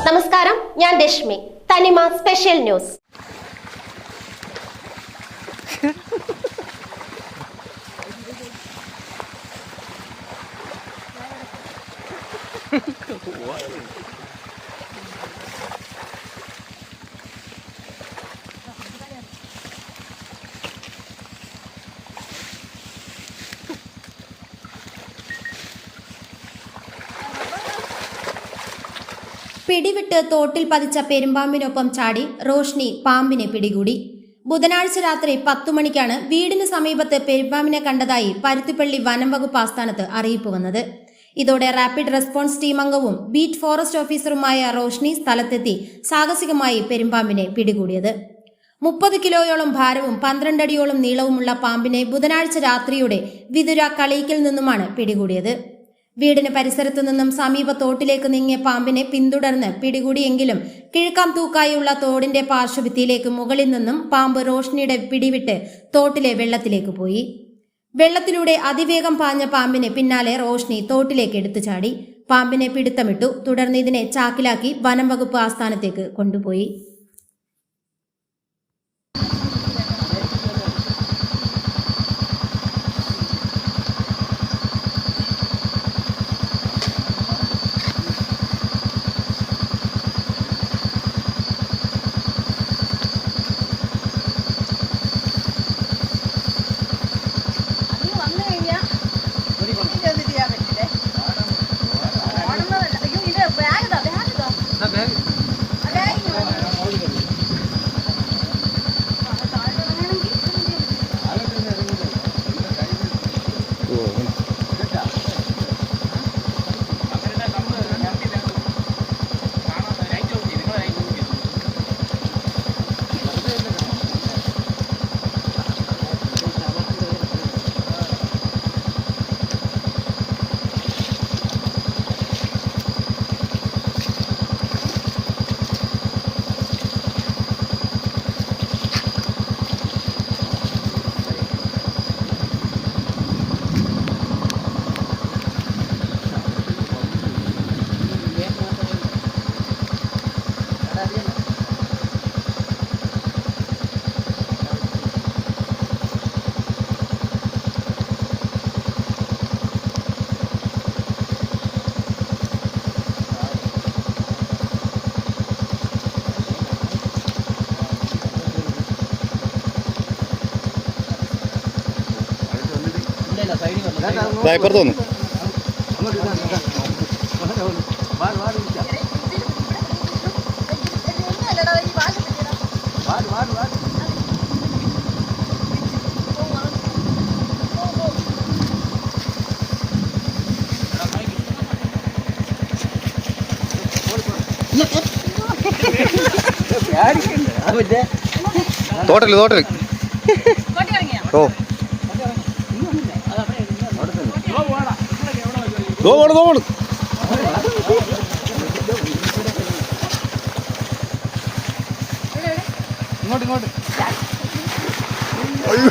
നമസ്കാരം, ഞാൻ രശ്മി. തനിമ സ്പെഷ്യൽ ന്യൂസ്. പിടിവിട്ട് തോട്ടിൽ പതിച്ച പെരുമ്പാമ്പിനൊപ്പം ചാടി റോഷ്നി പാമ്പിനെ പിടികൂടി. ബുധനാഴ്ച രാത്രി 10 മണിക്കാണ് വീടിന് സമീപത്ത് പെരുമ്പാമ്പിനെ കണ്ടതായി പരുത്തിപ്പള്ളി വനം വകുപ്പ് ആസ്ഥാനത്ത് അറിയിപ്പ് വന്നത്. ഇതോടെ റാപ്പിഡ് റെസ്പോൺസ് ടീം അംഗവും ബീറ്റ് ഫോറസ്റ്റ് ഓഫീസറുമായ റോഷ്നി സ്ഥലത്തെത്തി സാഹസികമായി പെരുമ്പാമ്പിനെ പിടികൂടിയത്. 30 കിലോയോളം ഭാരവും 12 അടിയോളം നീളവുമുള്ള പാമ്പിനെ ബുധനാഴ്ച രാത്രിയോടെ വിതുര കളീക്കിൽ നിന്നുമാണ് പിടികൂടിയത്. വീടിന് പരിസരത്തു നിന്നും സമീപ തോട്ടിലേക്ക് നീങ്ങിയ പാമ്പിനെ പിന്തുടർന്ന് പിടികൂടിയെങ്കിലും കിഴക്കാം തൂക്കായുള്ള തോടിന്റെ പാർശ്വഭിത്തിയിലേക്ക് മുകളിൽ നിന്നും പാമ്പ് റോഷ്നിയുടെ പിടിവിട്ട് തോട്ടിലെ വെള്ളത്തിലേക്ക് പോയി. വെള്ളത്തിലൂടെ അതിവേഗം പാഞ്ഞ പാമ്പിന് പിന്നാലെ റോഷ്നി തോട്ടിലേക്ക് എടുത്തു ചാടി. പാമ്പിനെ പിടുത്തമിട്ടു. തുടർന്ന് ഇതിനെ ചാക്കിലാക്കി വനം വകുപ്പ് ആസ്ഥാനത്തേക്ക് കൊണ്ടുപോയി. ഇപ്പുറത്ത് വന്നു. തോട്ടല് ഓ ഇങ്ങോട്ട് അയ്യോ